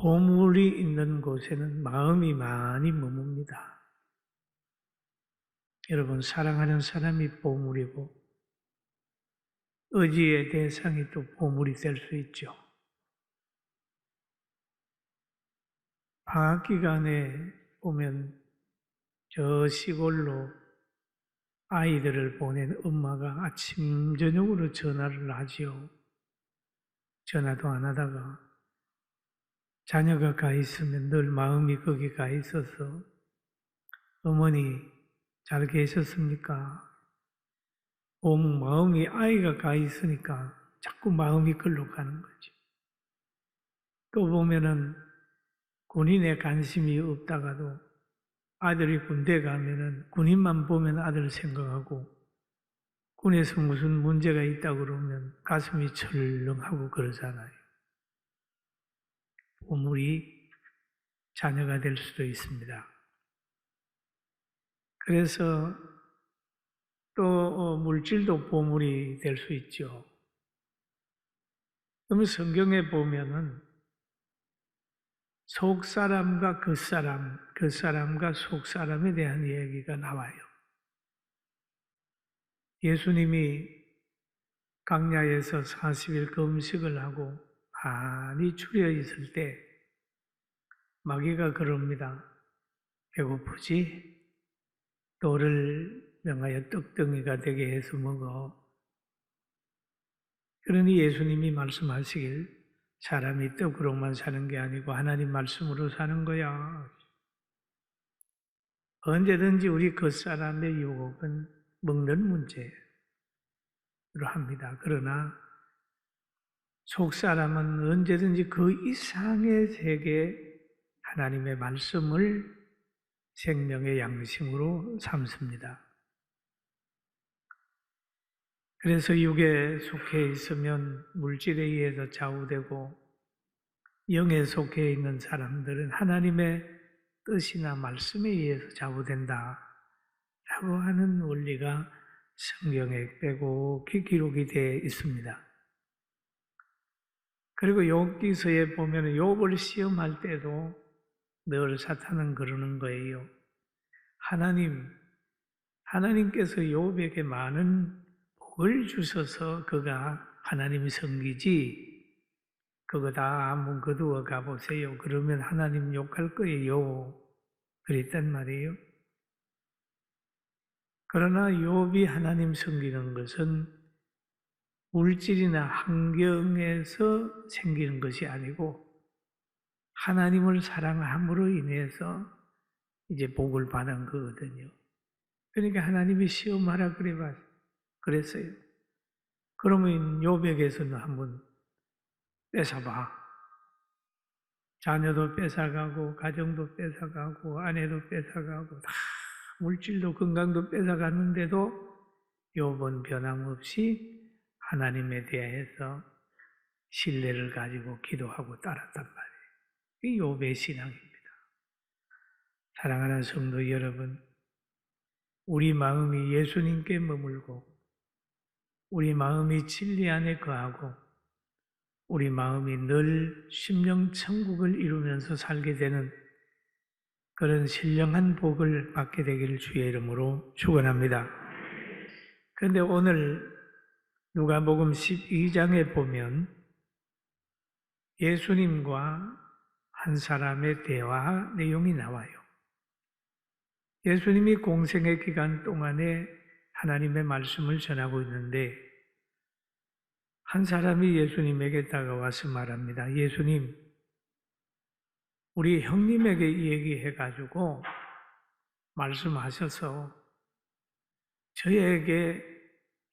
보물이 있는 곳에는 마음이 많이 머뭅니다. 여러분, 사랑하는 사람이 보물이고 의지의 대상이 또 보물이 될 수 있죠. 방학 기간에 보면 저 시골로 아이들을 보낸 엄마가 아침 저녁으로 전화를 하지요. 전화도 안 하다가 자녀가 가 있으면 늘 마음이 거기 가 있어서 어머니 잘 계셨습니까? 온 마음이 아이가 가 있으니까 자꾸 마음이 글로 가는 거죠. 또 보면은 군인에 관심이 없다가도 아들이 군대 가면은 군인만 보면 아들 생각하고 군에서 무슨 문제가 있다 그러면 가슴이 철렁하고 그러잖아요. 보물이 자녀가 될 수도 있습니다. 그래서 또 물질도 보물이 될 수 있죠. 그러면 성경에 보면은 속사람과 겉사람, 겉사람과 속사람에 대한 얘기가 나와요. 예수님이 광야에서 40일 금식을 하고 많이 추려 있을 때 마귀가 그럽니다. 배고프지? 너를 명하여 떡덩이가 되게 해서 먹어. 그러니 예수님이 말씀하시길 사람이 떡으로만 사는 게 아니고 하나님 말씀으로 사는 거야. 언제든지 우리 겉사람의 유혹은 먹는 문제로 합니다. 그러나 속사람은 언제든지 그 이상의 세계 하나님의 말씀을 생명의 양심으로 삼습니다. 그래서 육에 속해 있으면 물질에 의해서 좌우되고 영에 속해 있는 사람들은 하나님의 뜻이나 말씀에 의해서 좌우된다 라고 하는 원리가 성경에 빼곡히 기록이 되어 있습니다. 그리고 욥기서에 보면 욥을 시험할 때도 늘 사탄은 그러는 거예요. 하나님께서 욥에게 많은 복을 주셔서 그가 하나님이 섬기지 그거 다 한번 거두어 가보세요. 그러면 하나님 욕할 거예요. 그랬단 말이에요. 그러나 욥이 하나님 섬기는 것은 물질이나 환경에서 생기는 것이 아니고 하나님을 사랑함으로 인해서 이제 복을 받은 거거든요. 그러니까 하나님이 시험하라 그랬어요. 그러면 욥에게서는 한번 뺏어봐. 자녀도 뺏어가고 가정도 뺏어가고 아내도 뺏어가고 다 물질도 건강도 뺏어갔는데도 욥은 변함없이 하나님에 대해서 신뢰를 가지고 기도하고 따랐단 말이에요. 이 욥의 신앙입니다. 사랑하는 성도 여러분, 우리 마음이 예수님께 머물고 우리 마음이 진리 안에 거하고 우리 마음이 늘 심령 천국을 이루면서 살게 되는 그런 신령한 복을 받게 되기를 주의 이름으로 축원합니다. 그런데 오늘 누가복음 12장에 보면 예수님과 한 사람의 대화 내용이 나와요. 예수님이 공생의 기간 동안에 하나님의 말씀을 전하고 있는데 한 사람이 예수님에게 다가와서 말합니다. 예수님, 우리 형님에게 얘기해가지고 말씀하셔서 저에게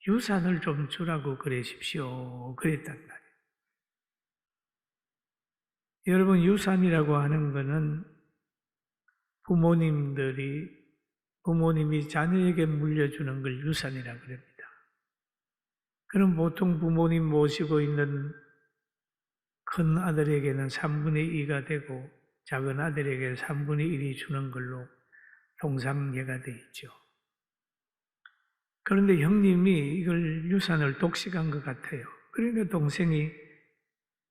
유산을 좀 주라고 그러십시오. 그랬단 말이에요. 여러분, 유산이라고 하는 것은 부모님이 자녀에게 물려주는 걸 유산이라고 그럽니다. 그럼 보통 부모님 모시고 있는 큰 아들에게는 3분의 2가 되고 작은 아들에게 3분의 1이 주는 걸로 동상계가 되어 있죠. 그런데 형님이 이걸 유산을 독식한 것 같아요. 그러니까 동생이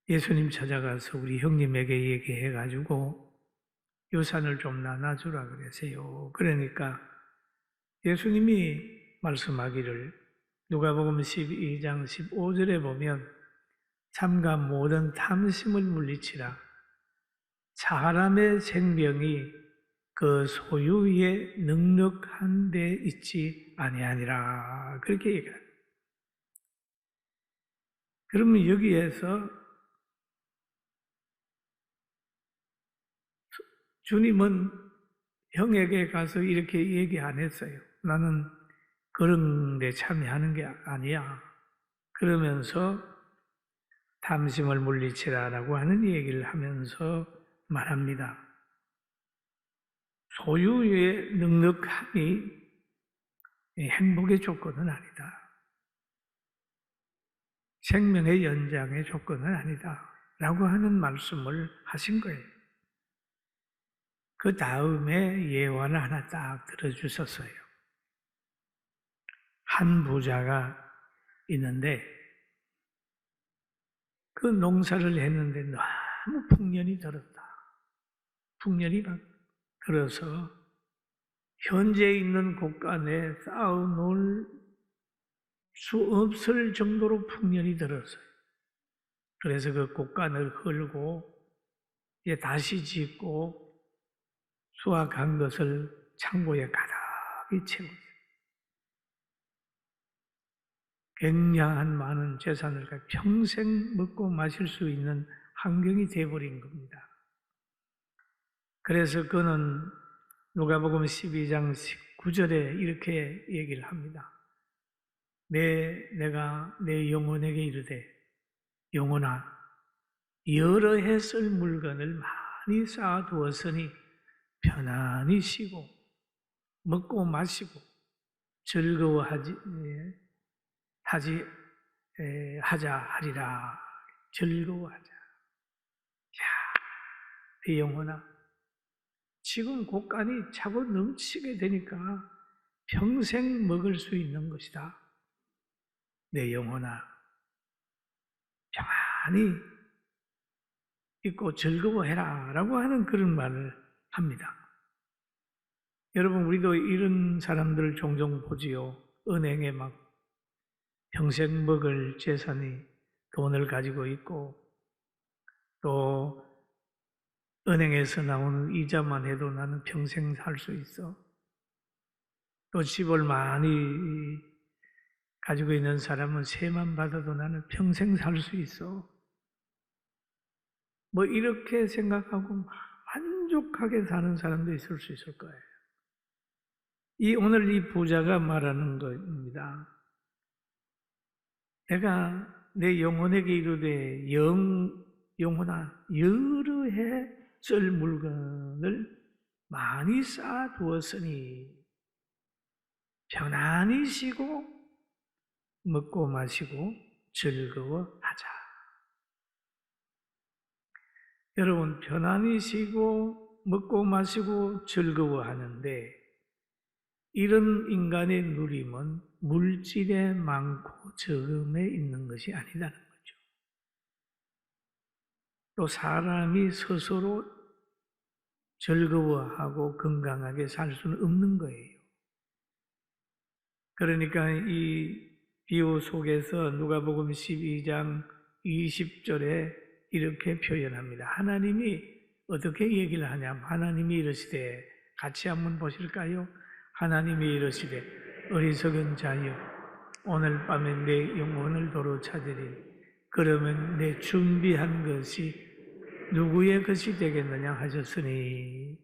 예수님 찾아가서 우리 형님에게 얘기해가지고 유산을 좀 나눠주라 그러세요. 그러니까 예수님이 말씀하기를 누가복음 12장 15절에 보면 삼가 모든 탐심을 물리치라. 사람의 생명이 그 소유에 넉넉한 데 있지 아니하니라. 그렇게 얘기합니다. 그러면 여기에서 주님은 형에게 가서 이렇게 얘기 안 했어요. 나는 그런 데 참여하는 게 아니야. 그러면서 탐심을 물리치라라고 하는 얘기를 하면서 말합니다. 소유의 넉넉함이 행복의 조건은 아니다. 생명의 연장의 조건은 아니다. 라고 하는 말씀을 하신 거예요. 그 다음에 예화를 하나 딱 들어주셨어요. 한 부자가 있는데 그 농사를 했는데 너무 풍년이 들었다. 풍년이 막 들어서 현재 있는 곳간에 쌓아놓을 수 없을 정도로 풍년이 들었어요. 그래서 그 곳간을 헐고 이제 다시 짓고 수확한 것을 창고에 가득히 채웠어요. 굉장한 많은 재산을 평생 먹고 마실 수 있는 환경이 되어버린 겁니다. 그래서 그는 누가복음 12장 19절에 이렇게 얘기를 합니다. 내가 내 영혼에게 이르되 영혼아 여러 해 쓸 물건을 많이 쌓아두었으니 편안히 쉬고 먹고 마시고 즐거워하자 하리라. 즐거워하자. 야, 내 영혼아 지금 곳간이 차고 넘치게 되니까 평생 먹을 수 있는 것이다. 내 영혼아 평안히 있고 즐거워해라 라고 하는 그런 말을 합니다. 여러분 우리도 이런 사람들을 종종 보지요. 은행에 막 평생 먹을 재산이 돈을 가지고 있고 또 은행에서 나오는 이자만 해도 나는 평생 살 수 있어. 또 집을 많이 가지고 있는 사람은 세만 받아도 나는 평생 살 수 있어. 뭐 이렇게 생각하고 만족하게 사는 사람도 있을 수 있을 거예요. 오늘 이 부자가 말하는 겁니다. 내가 내 영혼에게 이르되 영혼아 여러 해 쓸 물건을 많이 쌓아두었으니 편안히 쉬고 먹고 마시고 즐거워하자. 여러분 편안히 쉬고 먹고 마시고 즐거워하는데 이런 인간의 누림은 물질에 많고 적음에 있는 것이 아니라는 거죠. 또 사람이 스스로 즐거워하고 건강하게 살 수는 없는 거예요. 그러니까 이 비유 속에서 누가복음 12장 20절에 이렇게 표현합니다. 하나님이 어떻게 얘기를 하냐면 하나님이 이르시되 같이 한번 보실까요? 하나님이 이르시되 어리석은 자여 오늘 밤에 내 영혼을 도로 찾으리. 그러면 내 준비한 것이 누구의 것이 되겠느냐 하셨으니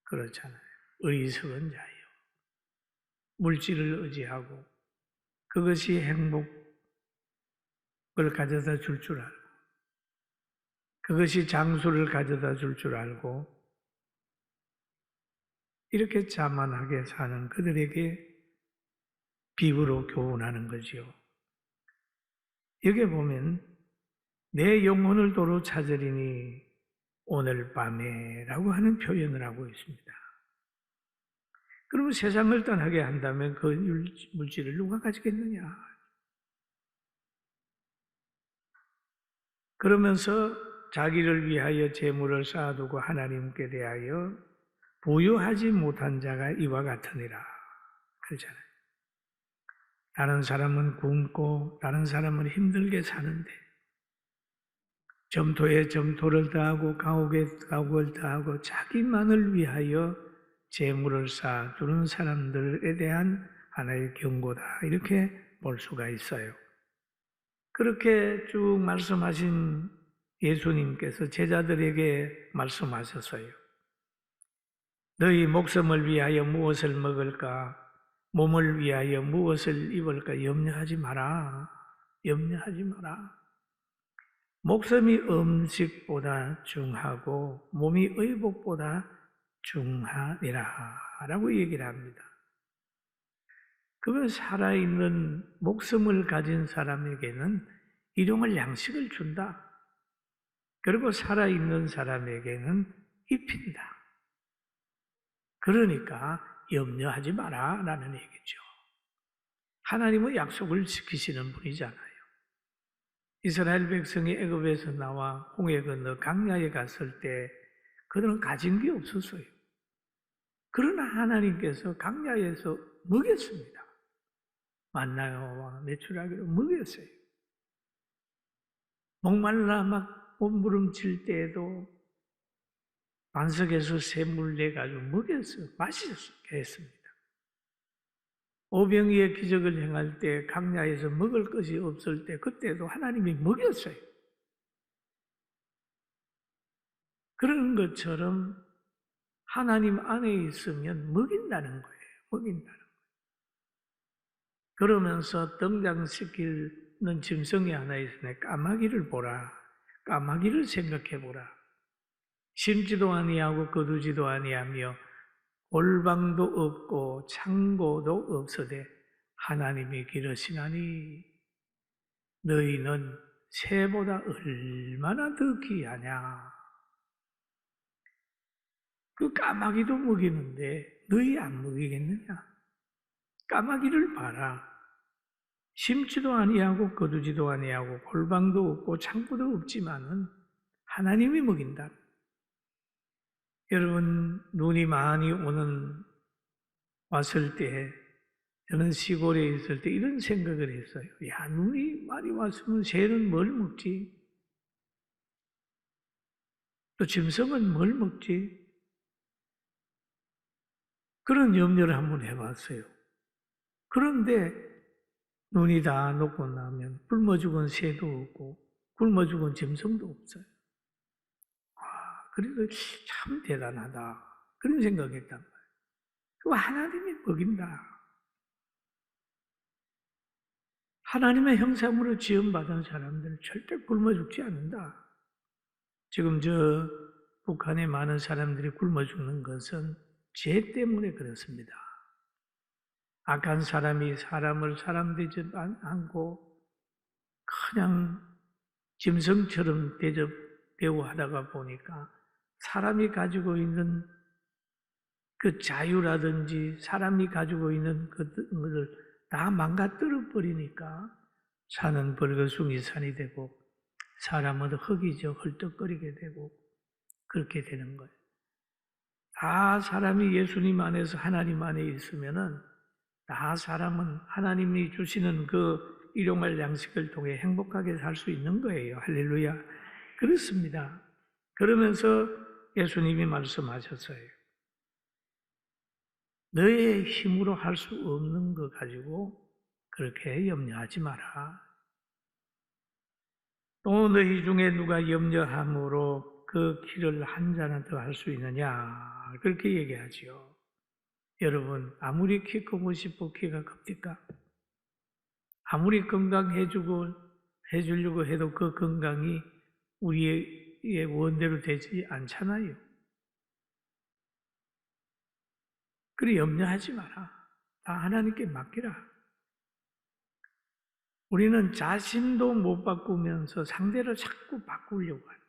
그렇잖아요. 어리석은 자여 물질을 의지하고 그것이 행복을 가져다 줄 줄 알고 그것이 장수를 가져다 줄 줄 알고 이렇게 자만하게 사는 그들에게 비유로 교훈하는 거지요. 여기에 보면 내 영혼을 도로 찾으리니 오늘 밤에 라고 하는 표현을 하고 있습니다. 그러면 세상을 떠나게 한다면 그 물질을 누가 가지겠느냐? 그러면서 자기를 위하여 재물을 쌓아두고 하나님께 대하여 부유하지 못한 자가 이와 같으니라. 그러잖아요. 다른 사람은 굶고 다른 사람은 힘들게 사는데 점토에 점토를 더하고 가옥에 가옥을 더하고 자기만을 위하여 재물을 쌓아두는 사람들에 대한 하나의 경고다. 이렇게 볼 수가 있어요. 그렇게 쭉 말씀하신 예수님께서 제자들에게 말씀하셨어요. 너희 목숨을 위하여 무엇을 먹을까? 몸을 위하여 무엇을 입을까? 염려하지 마라. 염려하지 마라. 목숨이 음식보다 중하고 몸이 의복보다 중하니라 라고 얘기를 합니다. 그러면 살아있는 목숨을 가진 사람에게는 일용할 양식을 준다. 그리고 살아있는 사람에게는 입힌다. 그러니까 염려하지 마라 라는 얘기죠. 하나님은 약속을 지키시는 분이잖아요. 이스라엘 백성이 애굽에서 나와 홍해 건너 광야에 갔을 때 그들은 가진 게 없었어요. 그러나 하나님께서 광야에서 먹였습니다. 만나와 메추라기로 먹였어요. 목말라 막 몸부림칠 때에도 반석에서 샘물 내가지고 먹였어요. 마시게 했습니다. 오병이의 기적을 행할 때 광야에서 먹을 것이 없을 때 그때도 하나님이 먹였어요. 그런 것처럼 하나님 안에 있으면 먹인다는 거예요. 먹인다는 거예요. 그러면서 등장시키는 짐승이 하나 있으니 까마귀를 보라. 까마귀를 생각해 보라. 심지도 아니하고 거두지도 아니하며 골방도 없고 창고도 없으되 하나님이 기르시나니 너희는 새보다 얼마나 더 귀하냐. 그 까마귀도 먹이는데 너희 안 먹이겠느냐? 까마귀를 봐라. 심지도 아니하고 거두지도 아니하고 골방도 없고 창고도 없지만은 하나님이 먹인다. 여러분, 눈이 많이 왔을 때, 저는 시골에 있을 때 이런 생각을 했어요. 야, 눈이 많이 왔으면 새는 뭘 먹지? 또 짐승은 뭘 먹지? 그런 염려를 한번 해봤어요. 그런데 눈이 다 녹고 나면 굶어 죽은 새도 없고 굶어 죽은 짐승도 없어요. 그래서 참 대단하다. 그런 생각했단 말이에요. 그 하나님이 먹인다. 하나님의 형상으로 지음받은 사람들은 절대 굶어 죽지 않는다. 지금 북한의 많은 사람들이 굶어 죽는 것은 죄 때문에 그렇습니다. 악한 사람이 사람을 사람 대접 않고 그냥 짐승처럼 대우하다가 보니까 사람이 가지고 있는 그 자유라든지 사람이 가지고 있는 것을 다 망가뜨려 버리니까 산은 벌거숭이 산이 되고 사람은 흙이죠. 헐떡거리게 되고 그렇게 되는 거예요. 다 사람이 예수님 안에서 하나님 안에 있으면은 다 사람은 하나님이 주시는 그 일용할 양식을 통해 행복하게 살 수 있는 거예요. 할렐루야. 그렇습니다. 그러면서 예수님이 말씀하셨어요. 너의 힘으로 할 수 없는 거 가지고 그렇게 염려하지 마라. 또 너희 중에 누가 염려함으로 그 길을 한 잔은 더 할 수 있느냐? 그렇게 얘기하지요. 여러분, 아무리 키 크고 싶고 키가 큽니까? 아무리 해주려고 해도 그 건강이 우리의 원대로 되지 않잖아요. 그래 염려하지 마라. 다 하나님께 맡기라. 우리는 자신도 못 바꾸면서 상대를 자꾸 바꾸려고 하는.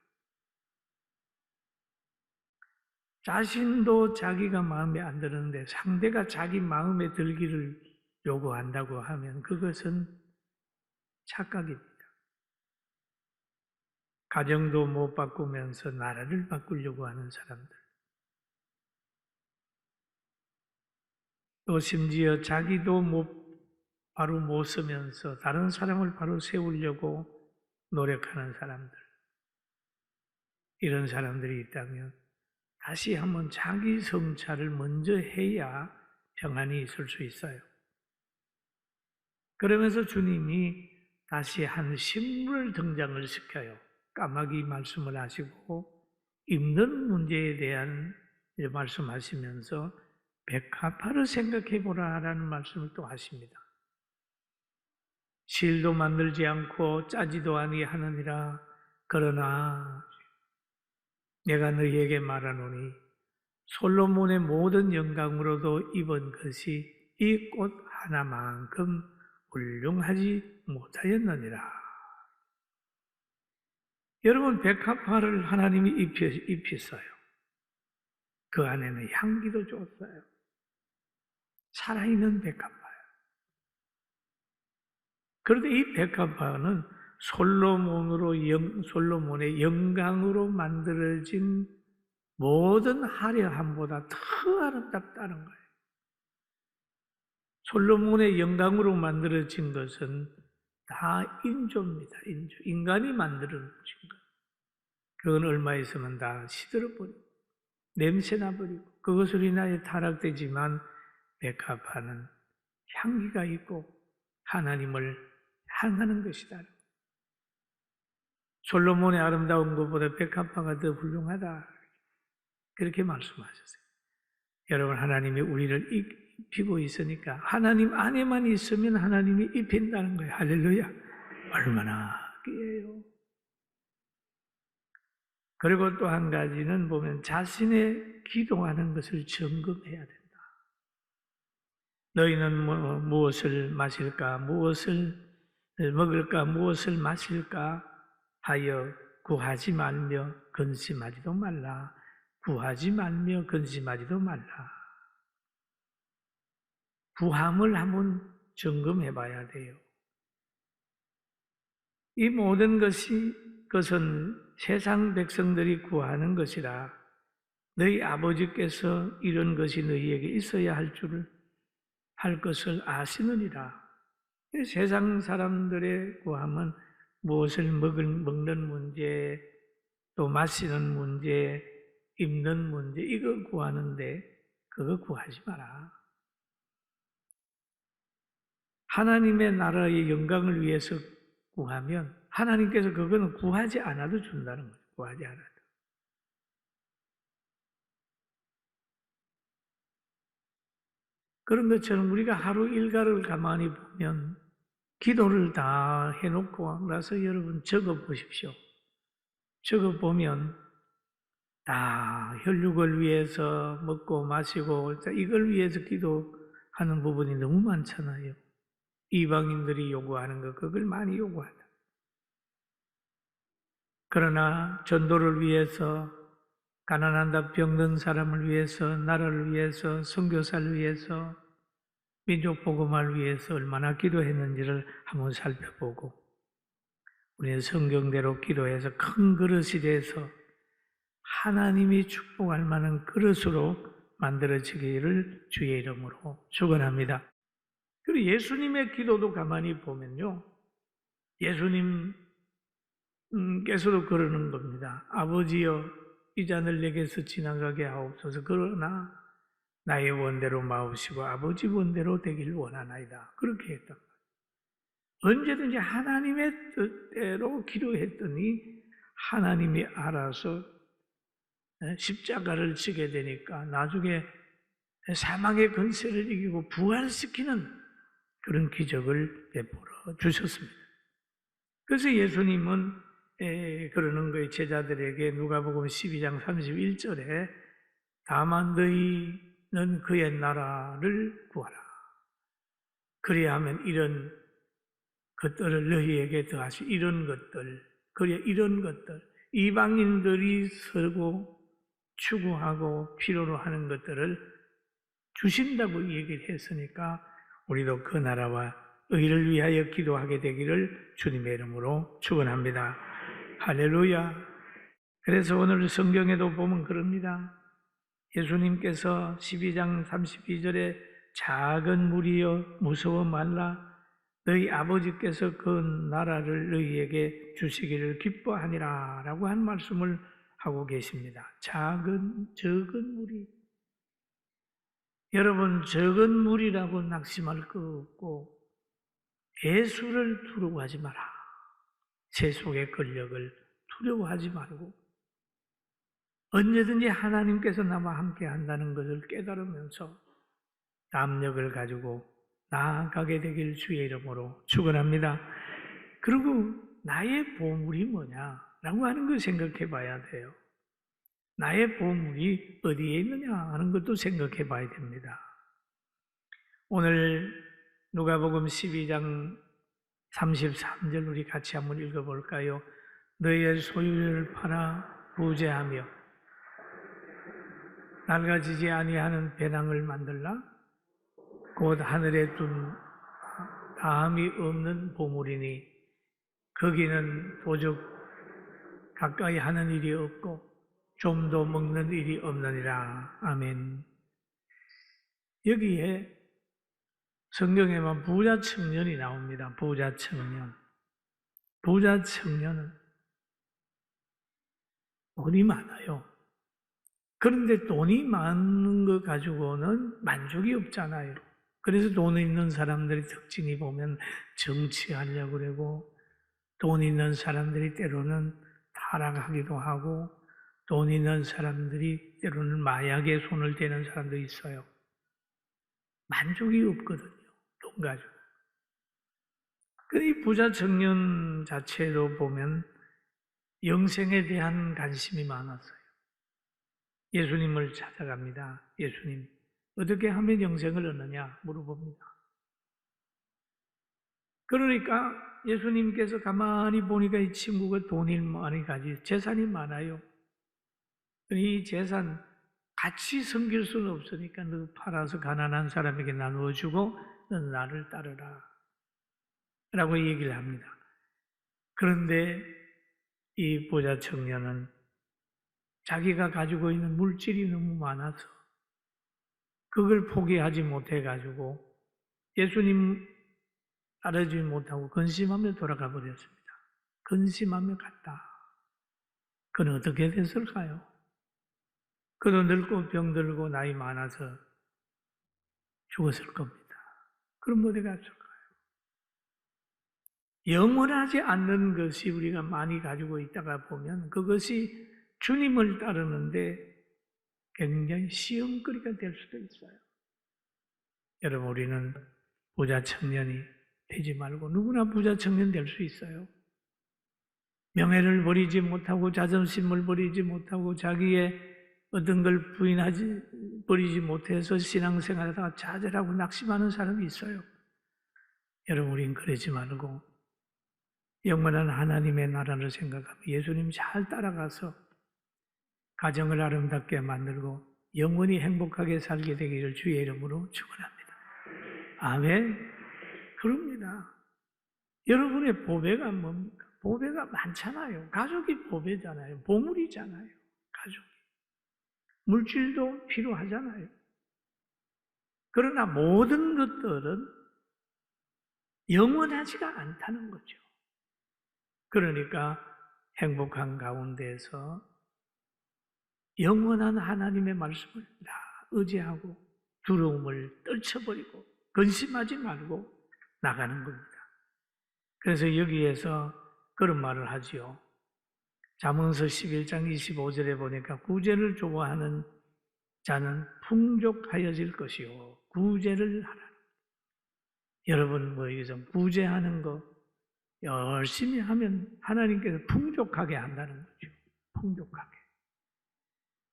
자신도 자기가 마음에 안 드는데 상대가 자기 마음에 들기를 요구한다고 하면 그것은 착각입니다. 가정도 못 바꾸면서 나라를 바꾸려고 하는 사람들. 또 심지어 자기도 바로 못 서면서 다른 사람을 바로 세우려고 노력하는 사람들. 이런 사람들이 있다면 다시 한번 자기 성찰을 먼저 해야 평안이 있을 수 있어요. 그러면서 주님이 다시 한 식물을 등장을 시켜요. 까마귀 말씀을 하시고 입는 문제에 대한 말씀하시면서 백합화를 생각해보라 라는 말씀을 또 하십니다. 실도 만들지 않고 짜지도 아니하느니라. 그러나 내가 너희에게 말하노니 솔로몬의 모든 영광으로도 입은 것이 이 꽃 하나만큼 훌륭하지 못하였느니라. 여러분, 백합화를 하나님이 입혔어요. 그 안에는 향기도 좋았어요. 살아있는 백합화예요. 그런데 이 백합화는 솔로몬의 영광으로 만들어진 모든 화려함보다 더 아름답다는 거예요. 솔로몬의 영광으로 만들어진 것은 다 인조입니다. 인조. 인간이 만들어진 거예요. 그건 얼마 있으면 다 시들어버리고 냄새나 버리고 그것으로 인하여 타락되지만 백합화는 향기가 있고 하나님을 향하는 것이다. 솔로몬의 아름다운 것보다 백합화가 더 훌륭하다. 그렇게 말씀하셨어요. 여러분, 하나님이 우리를 입히고 있으니까 하나님 안에만 있으면 하나님이 입힌다는 거예요. 할렐루야. 얼마나 귀해요. 그리고 또 한 가지는 보면 자신의 기도하는 것을 점검해야 된다. 너희는 무엇을 마실까, 무엇을 먹을까, 무엇을 마실까 하여 구하지 말며 근심하지도 말라. 구하지 말며 근심하지도 말라. 구함을 한번 점검해 봐야 돼요. 이 모든 것은 세상 백성들이 구하는 것이라 너희 아버지께서 이런 것이 너희에게 있어야 할 것을 아시느니라. 세상 사람들의 구함은 무엇을 먹는 문제, 또 마시는 문제, 입는 문제, 이거 구하는데 그거 구하지 마라. 하나님의 나라의 영광을 위해서 구하면 하나님께서 그거는 구하지 않아도 준다는 거예요. 구하지 않아도. 그런 것처럼 우리가 하루 일과를 가만히 보면 기도를 다 해놓고 나서 여러분 적어보십시오. 적어보면 다 혈육을 위해서 먹고 마시고 이걸 위해서 기도하는 부분이 너무 많잖아요. 이방인들이 요구하는 거 그걸 많이 요구한다. 그러나 전도를 위해서, 가난한다 병든 사람을 위해서, 나라를 위해서, 선교사를 위해서, 민족 복음화를 위해서 얼마나 기도했는지를 한번 살펴보고 우리는 성경대로 기도해서 큰 그릇이 돼서 하나님이 축복할 만한 그릇으로 만들어지기를 주의 이름으로 축원합니다. 그리고 예수님의 기도도 가만히 보면요, 예수님께서도 그러는 겁니다. 아버지여, 이 잔을 내게서 지나가게 하옵소서. 그러나 나의 원대로 마옵시고 아버지 원대로 되길 원하나이다. 그렇게 했단 말이에요. 언제든지 하나님의 뜻대로 기도했더니 하나님이 알아서 십자가를 지게 되니까 나중에 사망의 권세를 이기고 부활시키는 그런 기적을 베풀어 주셨습니다. 그래서 예수님은 그러는 거예요. 제자들에게 누가복음 12장 31절에 다만 너희는 그의 나라를 구하라. 그리하면 이런 것들을 너희에게 더하시. 이런 것들, 이방인들이 서고 추구하고 필요로 하는 것들을 주신다고 얘기를 했으니까 우리도 그 나라와 의를 위하여 기도하게 되기를 주님의 이름으로 축원합니다. 할렐루야. 그래서 오늘 성경에도 보면 그럽니다. 예수님께서 12장 32절에 작은 무리여 무서워 말라 너희 아버지께서 그 나라를 너희에게 주시기를 기뻐하니라 라고 한 말씀을 하고 계십니다. 적은 무리. 여러분, 적은 무리라고 낙심할 거 없고 예수를 두려워하지 마라. 세속의 권력을 두려워하지 말고 언제든지 하나님께서 나와 함께 한다는 것을 깨달으면서 담력을 가지고 나아가게 되길 주의 이름으로 축원합니다. 그리고 나의 보물이 뭐냐라고 하는 걸 생각해 봐야 돼요. 나의 보물이 어디에 있느냐 하는 것도 생각해 봐야 됩니다. 오늘 누가복음 12장 33절 우리 같이 한번 읽어볼까요? 너희의 소유를 팔아 부재하며 낡아지지 아니하는 배낭을 만들라 곧 하늘에 둔 다함이 없는 보물이니 거기는 도적 가까이 하는 일이 없고 좀도 먹는 일이 없느니라. 아멘. 여기에 성경에만 부자 청년이 나옵니다. 부자 청년. 부자 청년은 돈이 많아요. 그런데 돈이 많은 것 가지고는 만족이 없잖아요. 그래서 돈 있는 사람들의 특징이 보면 정치하려고 그러고 돈 있는 사람들이 때로는 타락하기도 하고 돈 있는 사람들이 때로는 마약에 손을 대는 사람도 있어요. 만족이 없거든요. 돈 가지고. 이 부자 청년 자체도 보면 영생에 대한 관심이 많았어요. 예수님을 찾아갑니다. 예수님, 어떻게 하면 영생을 얻느냐 물어봅니다. 그러니까 예수님께서 가만히 보니까 이 친구가 돈이 많이 가지 재산이 많아요. 이 재산 같이 섬길 수는 없으니까 너 팔아서 가난한 사람에게 나누어 주고 넌 나를 따르라 라고 얘기를 합니다. 그런데 이 부자 청년은 자기가 가지고 있는 물질이 너무 많아서 그걸 포기하지 못해가지고 예수님 따르지 못하고 근심하며 돌아가 버렸습니다. 근심하며 갔다. 그는 어떻게 됐을까요? 그도 늙고 병들고 나이 많아서 죽었을 겁니다. 그럼 어디 갔을까요? 영원하지 않는 것이 우리가 많이 가지고 있다가 보면 그것이 주님을 따르는데 굉장히 시험거리가 될 수도 있어요. 여러분, 우리는 부자 청년이 되지 말고 누구나 부자 청년 될 수 있어요. 명예를 버리지 못하고 자존심을 버리지 못하고 자기의 어떤 걸 버리지 못해서 신앙생활하다가 좌절하고 낙심하는 사람이 있어요. 여러분, 우리는 그러지 말고 영원한 하나님의 나라를 생각하며 예수님 잘 따라가서 가정을 아름답게 만들고 영원히 행복하게 살게 되기를 주의 이름으로 축원합니다. 아멘. 그럽니다. 여러분의 보배가 뭡니까? 보배가 많잖아요. 가족이 보배잖아요. 보물이잖아요. 가족이. 물질도 필요하잖아요. 그러나 모든 것들은 영원하지가 않다는 거죠. 그러니까 행복한 가운데서 영원한 하나님의 말씀을 다 의지하고 두려움을 떨쳐버리고 근심하지 말고 나가는 겁니다. 그래서 여기에서 그런 말을 하지요. 잠언서 11장 25절에 보니까 구제를 좋아하는 자는 풍족하여질 것이요 구제를 하라. 여러분 여기서 구제하는 거 열심히 하면 하나님께서 풍족하게 한다는 거죠. 풍족하게.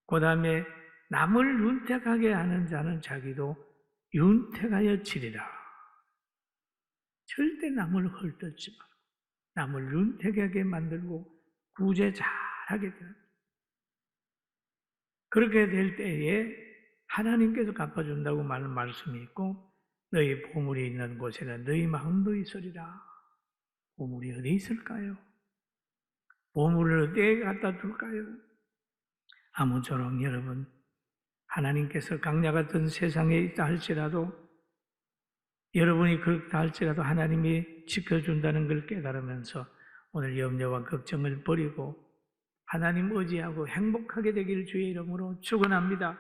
그 다음에 남을 윤택하게 하는 자는 자기도 윤택하여 지리라. 절대 남을 헐뜯지 말고 남을 윤택하게 만들고 구제 잘하게 되는. 그렇게 될 때에 하나님께서 갚아준다고 말씀이 있고 너희 보물이 있는 곳에는 너희 마음도 있으리라. 보물이 어디 있을까요? 보물을 어디에 갖다 둘까요? 아무쪼록 여러분, 하나님께서 강야 같은 세상에 있다 할지라도, 여러분이 그렇다 할지라도 하나님이 지켜준다는 걸 깨달으면서 오늘 염려와 걱정을 버리고 하나님 의지하고 행복하게 되기를 주의 이름으로 축원합니다.